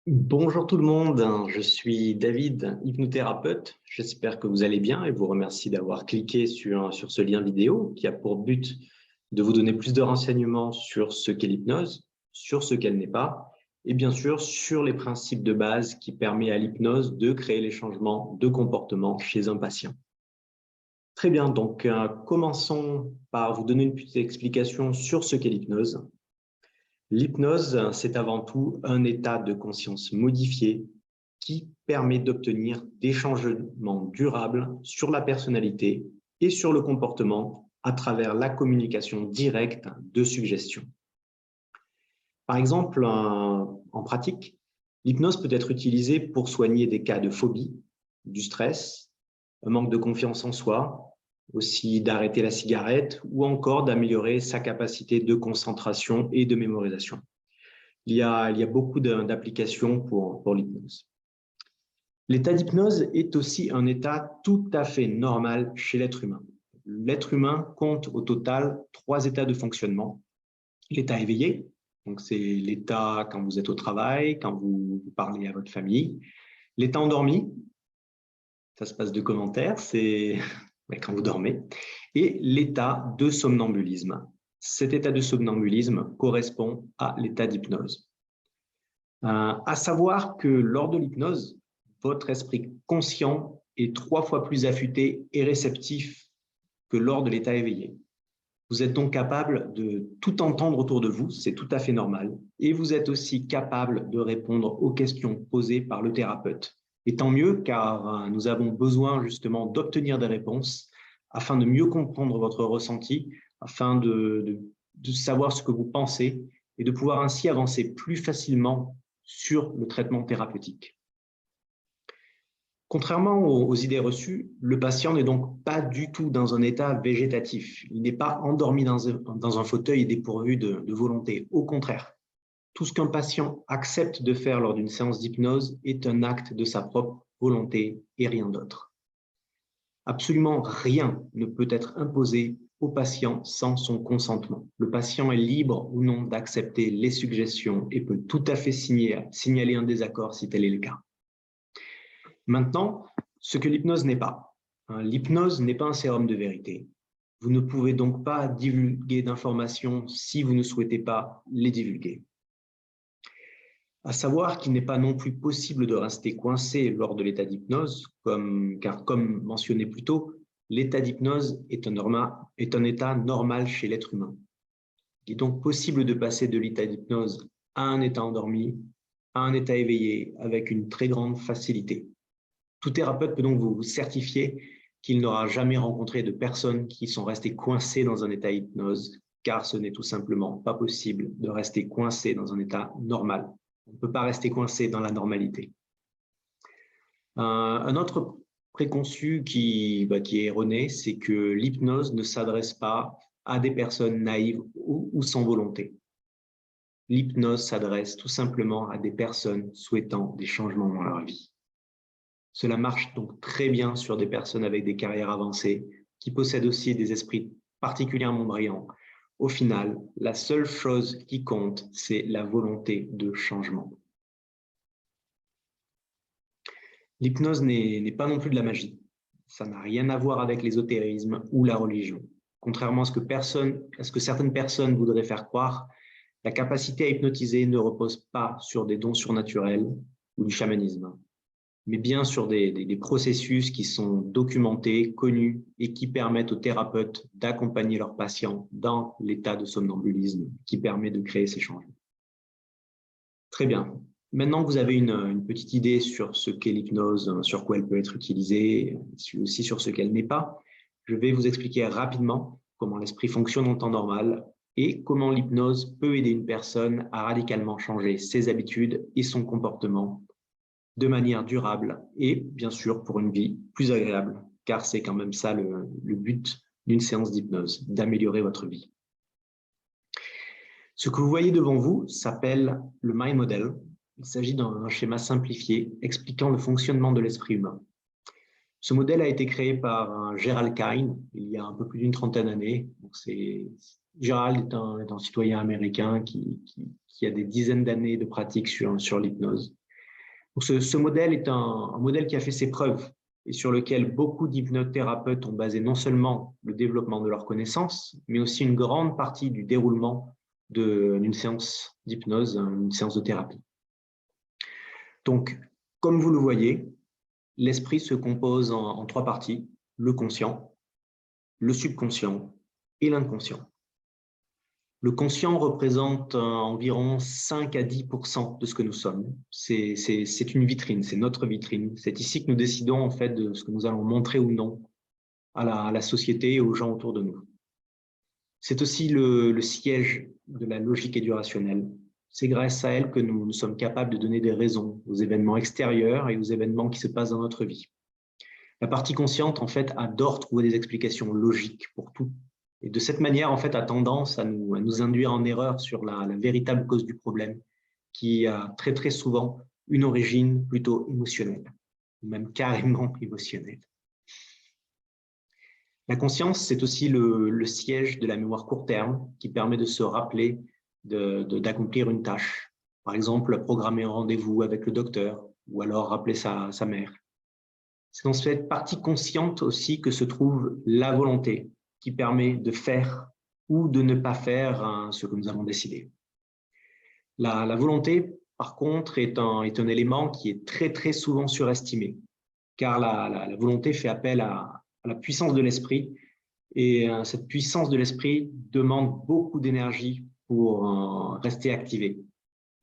Bonjour tout le monde, je suis David, hypnothérapeute. J'espère que vous allez bien et vous remercie d'avoir cliqué sur ce lien vidéo qui a pour but de vous donner plus de renseignements sur ce qu'est l'hypnose, sur ce qu'elle n'est pas et bien sûr sur les principes de base qui permettent à l'hypnose de créer les changements de comportement chez un patient. Très bien, donc commençons par vous donner une petite explication sur ce qu'est l'hypnose. L'hypnose, c'est avant tout un état de conscience modifié qui permet d'obtenir des changements durables sur la personnalité et sur le comportement à travers la communication directe de suggestions. Par exemple, en pratique, l'hypnose peut être utilisée pour soigner des cas de phobie, du stress, un manque de confiance en soi, aussi d'arrêter la cigarette ou encore d'améliorer sa capacité de concentration et de mémorisation. Il y a beaucoup d'applications pour l'hypnose. L'état d'hypnose est aussi un état tout à fait normal chez l'être humain. L'être humain compte au total 3 états de fonctionnement. L'état éveillé, donc c'est l'état quand vous êtes au travail, quand vous parlez à votre famille. L'état endormi, ça se passe de commentaires, c'est quand vous dormez. Et l'état de somnambulisme. Cet état de somnambulisme correspond à l'état d'hypnose. À savoir que lors de l'hypnose, votre esprit conscient est 3 fois plus affûté et réceptif que lors de l'état éveillé. Vous êtes donc capable de tout entendre autour de vous, c'est tout à fait normal, et vous êtes aussi capable de répondre aux questions posées par le thérapeute. Et tant mieux, car nous avons besoin justement d'obtenir des réponses afin de mieux comprendre votre ressenti, afin de savoir ce que vous pensez et de pouvoir ainsi avancer plus facilement sur le traitement thérapeutique. Contrairement aux idées reçues, le patient n'est donc pas du tout dans un état végétatif. Il n'est pas endormi dans un fauteuil dépourvu de volonté. Au contraire, tout ce qu'un patient accepte de faire lors d'une séance d'hypnose est un acte de sa propre volonté et rien d'autre. Absolument rien ne peut être imposé au patient sans son consentement. Le patient est libre ou non d'accepter les suggestions et peut tout à fait signaler un désaccord si tel est le cas. Maintenant, ce que l'hypnose n'est pas. L'hypnose n'est pas un sérum de vérité. Vous ne pouvez donc pas divulguer d'informations si vous ne souhaitez pas les divulguer. À savoir qu'il n'est pas non plus possible de rester coincé lors de l'état d'hypnose, car comme mentionné plus tôt, l'état d'hypnose est un état normal chez l'être humain. Il est donc possible de passer de l'état d'hypnose à un état endormi, à un état éveillé avec une très grande facilité. Tout thérapeute peut donc vous certifier qu'il n'aura jamais rencontré de personnes qui sont restées coincées dans un état hypnose, car ce n'est tout simplement pas possible de rester coincé dans un état normal. On ne peut pas rester coincé dans la normalité. Un autre préconçu qui est erroné, c'est que l'hypnose ne s'adresse pas à des personnes naïves ou sans volonté. L'hypnose s'adresse tout simplement à des personnes souhaitant des changements dans leur vie. Cela marche donc très bien sur des personnes avec des carrières avancées, qui possèdent aussi des esprits particulièrement brillants. Au final, la seule chose qui compte, c'est la volonté de changement. L'hypnose n'est pas non plus de la magie. Ça n'a rien à voir avec l'ésotérisme ou la religion. Contrairement à ce que certaines personnes voudraient faire croire, la capacité à hypnotiser ne repose pas sur des dons surnaturels ou du chamanisme, mais bien sur des processus qui sont documentés, connus et qui permettent aux thérapeutes d'accompagner leurs patients dans l'état de somnambulisme qui permet de créer ces changements. Très bien. Maintenant que vous avez une petite idée sur ce qu'est l'hypnose, sur quoi elle peut être utilisée, aussi sur ce qu'elle n'est pas, je vais vous expliquer rapidement comment l'esprit fonctionne en temps normal et comment l'hypnose peut aider une personne à radicalement changer ses habitudes et son comportement de manière durable et bien sûr pour une vie plus agréable, car c'est quand même ça le but d'une séance d'hypnose, d'améliorer votre vie. Ce que vous voyez devant vous s'appelle le Mind Model. Il s'agit d'un schéma simplifié expliquant le fonctionnement de l'esprit humain. Ce modèle a été créé par Gerald Kine il y a un peu plus d'une trentaine d'années. Gerald est un citoyen américain qui a des dizaines d'années de pratique sur l'hypnose. Donc, ce modèle est un modèle qui a fait ses preuves et sur lequel beaucoup d'hypnothérapeutes ont basé non seulement le développement de leurs connaissances, mais aussi une grande partie du déroulement d'une séance d'hypnose, une séance de thérapie. Donc, comme vous le voyez, l'esprit se compose en trois parties, le conscient, le subconscient et l'inconscient. Le conscient représente environ 5 à 10% de ce que nous sommes. C'est une vitrine, c'est notre vitrine. C'est ici que nous décidons en fait de ce que nous allons montrer ou non à la société et aux gens autour de nous. C'est aussi le siège de la logique et du rationnel. C'est grâce à elle que nous sommes capables de donner des raisons aux événements extérieurs et aux événements qui se passent dans notre vie. La partie consciente, en fait, adore trouver des explications logiques pour tout. Et de cette manière, en fait, a tendance à nous induire en erreur sur la véritable cause du problème, qui a très souvent une origine plutôt émotionnelle, ou même carrément émotionnelle. La conscience, c'est aussi le siège de la mémoire court terme qui permet de se rappeler d'accomplir une tâche. Par exemple, programmer un rendez-vous avec le docteur ou alors rappeler sa mère. C'est dans cette partie consciente aussi que se trouve la volonté qui permet de faire ou de ne pas faire ce que nous avons décidé. La volonté, par contre, est un élément qui est très souvent surestimé, car la volonté fait appel à la puissance de l'esprit, et cette puissance de l'esprit demande beaucoup d'énergie pour rester activée.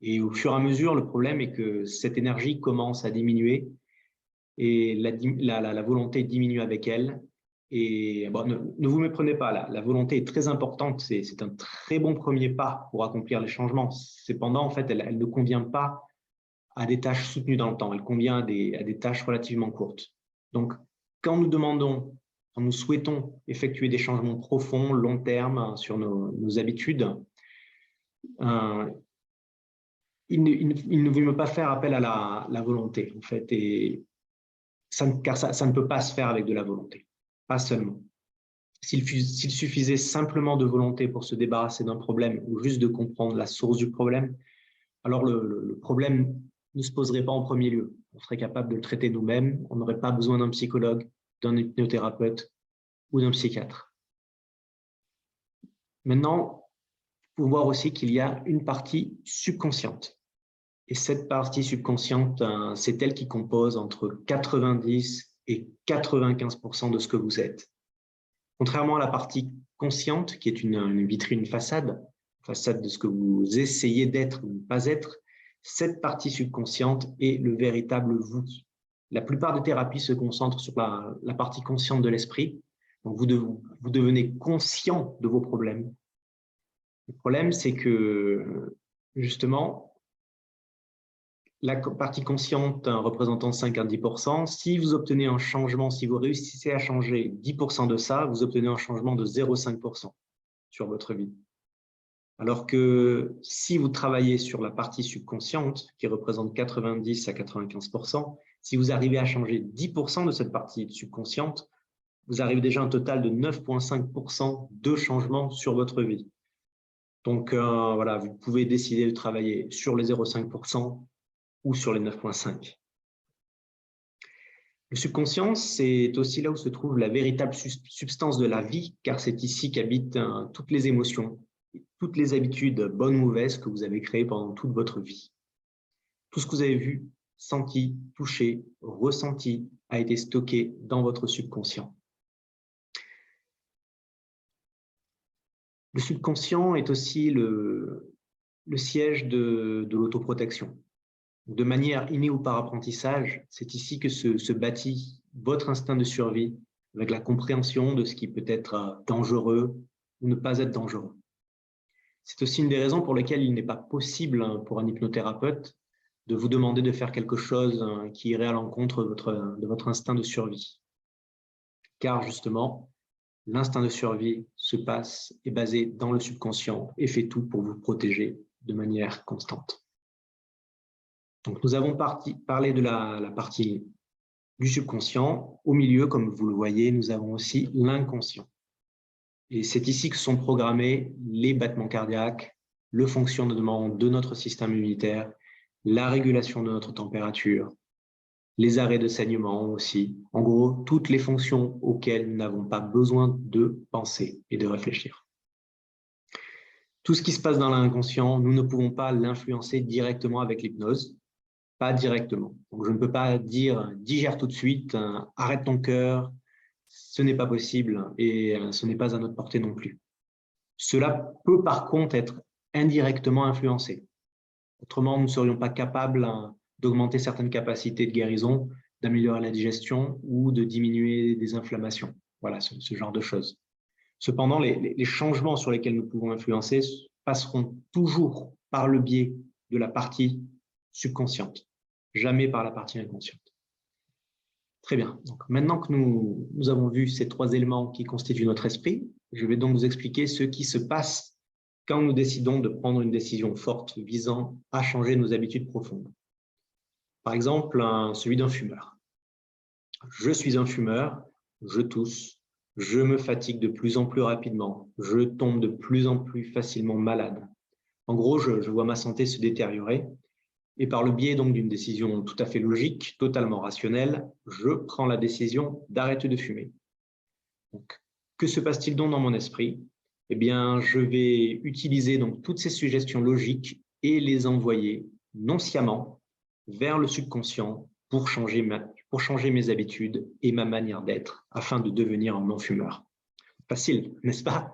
Et au fur et à mesure, le problème est que cette énergie commence à diminuer et la volonté diminue avec elle. Et bon, ne vous méprenez pas, la volonté est très importante, c'est un très bon premier pas pour accomplir les changements. Cependant, en fait, elle ne convient pas à des tâches soutenues dans le temps, elle convient à des tâches relativement courtes. Donc, quand nous souhaitons effectuer des changements profonds, long terme sur nos habitudes, il ne veut pas faire appel à la volonté, en fait, car ça ne peut pas se faire avec de la volonté, pas seulement. S'il suffisait simplement de volonté pour se débarrasser d'un problème ou juste de comprendre la source du problème, alors le problème ne se poserait pas en premier lieu. On serait capable de le traiter nous-mêmes, on n'aurait pas besoin d'un psychologue, d'un hypnothérapeute ou d'un psychiatre. Maintenant, il faut voir aussi qu'il y a une partie subconsciente. Et cette partie subconsciente, c'est elle qui compose entre 90 et 95% de ce que vous êtes. Contrairement à la partie consciente, qui est une vitrine, une façade de ce que vous essayez d'être ou ne pas être, cette partie subconsciente est le véritable vous. La plupart des thérapies se concentrent sur la partie consciente de l'esprit. Donc vous devenez conscient de vos problèmes. Le problème, c'est que justement, la partie consciente représentant 5 à 10%, si vous obtenez un changement, si vous réussissez à changer 10% de ça, vous obtenez un changement de 0,5% sur votre vie. Alors que si vous travaillez sur la partie subconsciente, qui représente 90 à 95%, si vous arrivez à changer 10% de cette partie subconsciente, vous arrivez déjà à un total de 9,5% de changement sur votre vie. Donc voilà, vous pouvez décider de travailler sur les 0,5% ou sur les 9,5. Le subconscient, c'est aussi là où se trouve la véritable substance de la vie, car c'est ici qu'habitent toutes les émotions, toutes les habitudes, bonnes ou mauvaises, que vous avez créées pendant toute votre vie. Tout ce que vous avez vu, senti, touché, ressenti a été stocké dans votre subconscient. Le subconscient est aussi le siège de l'autoprotection. De manière innée ou par apprentissage, c'est ici que se bâtit votre instinct de survie avec la compréhension de ce qui peut être dangereux ou ne pas être dangereux. C'est aussi une des raisons pour lesquelles il n'est pas possible pour un hypnothérapeute de vous demander de faire quelque chose qui irait à l'encontre de votre instinct de survie. Car justement, l'instinct de survie est basé dans le subconscient et fait tout pour vous protéger de manière constante. Donc, nous avons parlé de la partie du subconscient. Au milieu, comme vous le voyez, nous avons aussi l'inconscient. Et c'est ici que sont programmés les battements cardiaques, le fonctionnement de notre système immunitaire la régulation de notre température, les arrêts de saignement aussi. En gros, toutes les fonctions auxquelles nous n'avons pas besoin de penser et de réfléchir. Tout ce qui se passe dans l'inconscient, nous ne pouvons pas l'influencer directement avec l'hypnose, pas directement. Donc, je ne peux pas dire « digère tout de suite »,« arrête ton cœur », ce n'est pas possible et ce n'est pas à notre portée non plus. Cela peut par contre être indirectement influencé. Autrement, nous ne serions pas capables d'augmenter certaines capacités de guérison, d'améliorer la digestion ou de diminuer des inflammations. Voilà, ce genre de choses. Cependant, les changements sur lesquels nous pouvons influencer passeront toujours par le biais de la partie subconsciente, jamais par la partie inconsciente. Très bien. Donc, maintenant que nous avons vu ces trois éléments qui constituent notre esprit, je vais donc vous expliquer ce qui se passe quand nous décidons de prendre une décision forte visant à changer nos habitudes profondes. Par exemple, celui d'un fumeur. Je suis un fumeur, je tousse, je me fatigue de plus en plus rapidement, je tombe de plus en plus facilement malade. En gros, je vois ma santé se détériorer et par le biais donc d'une décision tout à fait logique, totalement rationnelle, je prends la décision d'arrêter de fumer. Donc, que se passe-t-il donc dans mon esprit? Eh bien, je vais utiliser donc toutes ces suggestions logiques et les envoyer non sciemment vers le subconscient pour changer mes habitudes et ma manière d'être afin de devenir un non-fumeur. Facile, n'est-ce pas?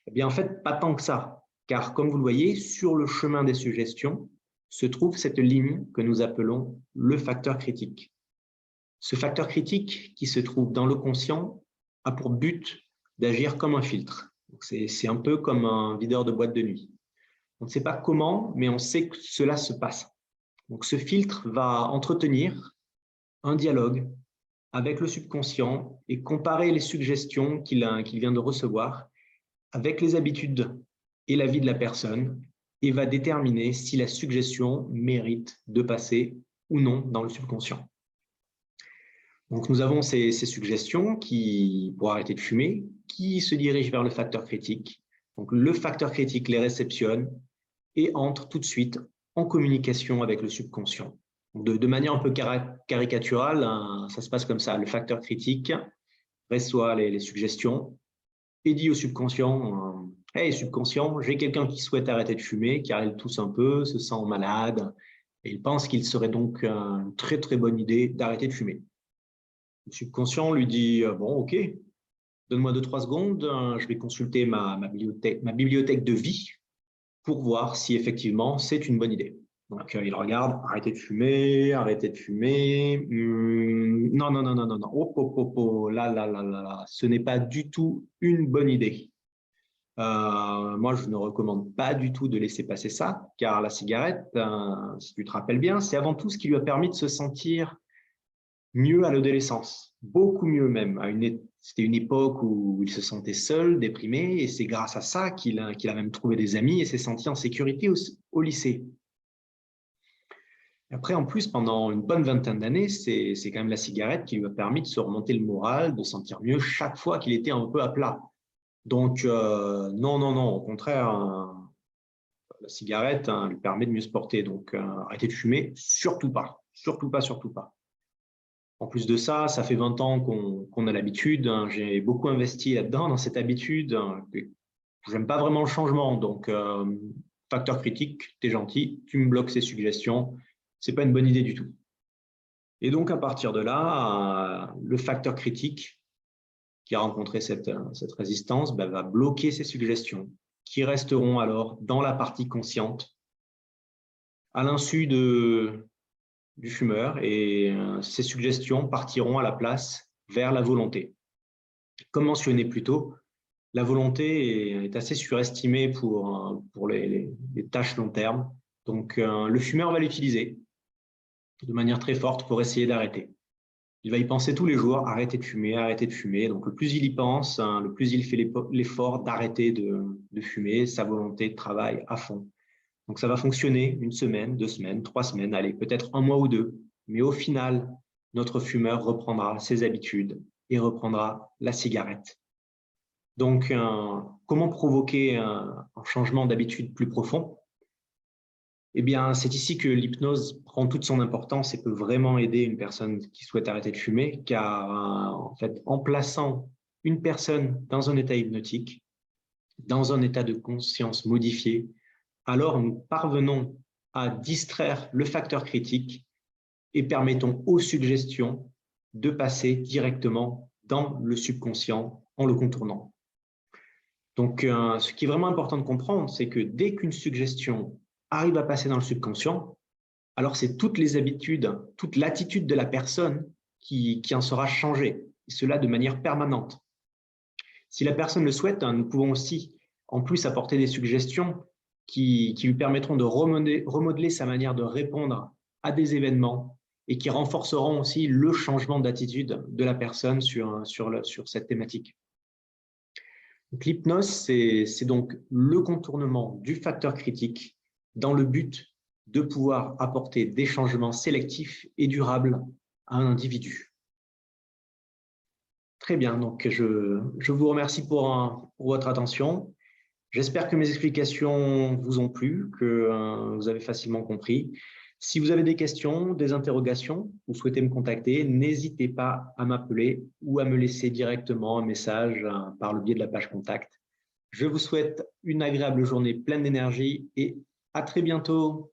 Eh bien, en fait, pas tant que ça, car comme vous le voyez, sur le chemin des suggestions se trouve cette ligne que nous appelons le facteur critique. Ce facteur critique qui se trouve dans le conscient a pour but d'agir comme un filtre. C'est un peu comme un videur de boîte de nuit. On ne sait pas comment, mais on sait que cela se passe. Donc, ce filtre va entretenir un dialogue avec le subconscient et comparer les suggestions qu'il vient de recevoir avec les habitudes et la vie de la personne et va déterminer si la suggestion mérite de passer ou non dans le subconscient. Donc, nous avons ces suggestions pour arrêter de fumer qui se dirigent vers le facteur critique. Donc, le facteur critique les réceptionne et entre tout de suite en communication avec le subconscient. De manière un peu caricaturale, ça se passe comme ça. Le facteur critique reçoit les suggestions et dit au subconscient « Hey subconscient, j'ai quelqu'un qui souhaite arrêter de fumer car il tousse un peu, se sent malade et il pense qu'il serait donc une très très bonne idée d'arrêter de fumer. » Le subconscient lui dit « Bon, ok, donne-moi 2-3 secondes, je vais consulter ma bibliothèque de vie pour voir si effectivement c'est une bonne idée. » Donc, il regarde, arrêtez de fumer, non, non, non, non, non, non, là, ce n'est pas du tout une bonne idée. Moi, je ne recommande pas du tout de laisser passer ça, car la cigarette, si tu te rappelles bien, c'est avant tout ce qui lui a permis de se sentir mieux à l'adolescence, beaucoup mieux même. C'était une époque où il se sentait seul, déprimé, et c'est grâce à ça qu'il a même trouvé des amis et s'est senti en sécurité au lycée. Après, en plus, pendant une bonne vingtaine d'années, c'est quand même la cigarette qui lui a permis de se remonter le moral, de sentir mieux chaque fois qu'il était un peu à plat. Donc, non, non, non, au contraire, la cigarette lui permet de mieux se porter. Donc, arrêtez de fumer, surtout pas, surtout pas, surtout pas. En plus de ça, ça fait 20 ans qu'on a l'habitude. J'ai beaucoup investi là-dedans, dans cette habitude. J'aime pas vraiment le changement. Donc, facteur critique, t'es gentil, tu me bloques ces suggestions. C'est pas une bonne idée du tout. Et donc, à partir de là, le facteur critique qui a rencontré cette résistance va bloquer ces suggestions qui resteront alors dans la partie consciente à l'insu du fumeur et ces suggestions partiront à la place vers la volonté. Comme mentionné plus tôt, la volonté est assez surestimée pour les tâches long terme. Donc, le fumeur va l'utiliser de manière très forte pour essayer d'arrêter. Il va y penser tous les jours, arrêter de fumer, arrêter de fumer. Donc, le plus il y pense, le plus il fait l'effort d'arrêter de fumer, sa volonté travaille à fond. Donc, ça va fonctionner 1 semaine, 2 semaines, 3 semaines, allez, peut-être 1 mois ou 2. Mais au final, notre fumeur reprendra ses habitudes et reprendra la cigarette. Donc, comment provoquer un changement d'habitude plus profond? Eh bien, c'est ici que l'hypnose prend toute son importance et peut vraiment aider une personne qui souhaite arrêter de fumer, car en fait, en plaçant une personne dans un état hypnotique, dans un état de conscience modifié, alors nous parvenons à distraire le facteur critique et permettons aux suggestions de passer directement dans le subconscient en le contournant. Donc, ce qui est vraiment important de comprendre, c'est que dès qu'une suggestion arrive à passer dans le subconscient, alors c'est toutes les habitudes, toute l'attitude de la personne qui en sera changée, et cela de manière permanente. Si la personne le souhaite, nous pouvons aussi, en plus, apporter des suggestions qui lui permettront de remodeler sa manière de répondre à des événements et qui renforceront aussi le changement d'attitude de la personne sur cette thématique. L'hypnose, c'est donc le contournement du facteur critique dans le but de pouvoir apporter des changements sélectifs et durables à un individu. Très bien, donc je vous remercie pour votre attention. J'espère que mes explications vous ont plu, que vous avez facilement compris. Si vous avez des questions, des interrogations, vous souhaitez me contacter, n'hésitez pas à m'appeler ou à me laisser directement un message par le biais de la page contact. Je vous souhaite une agréable journée pleine d'énergie et à très bientôt.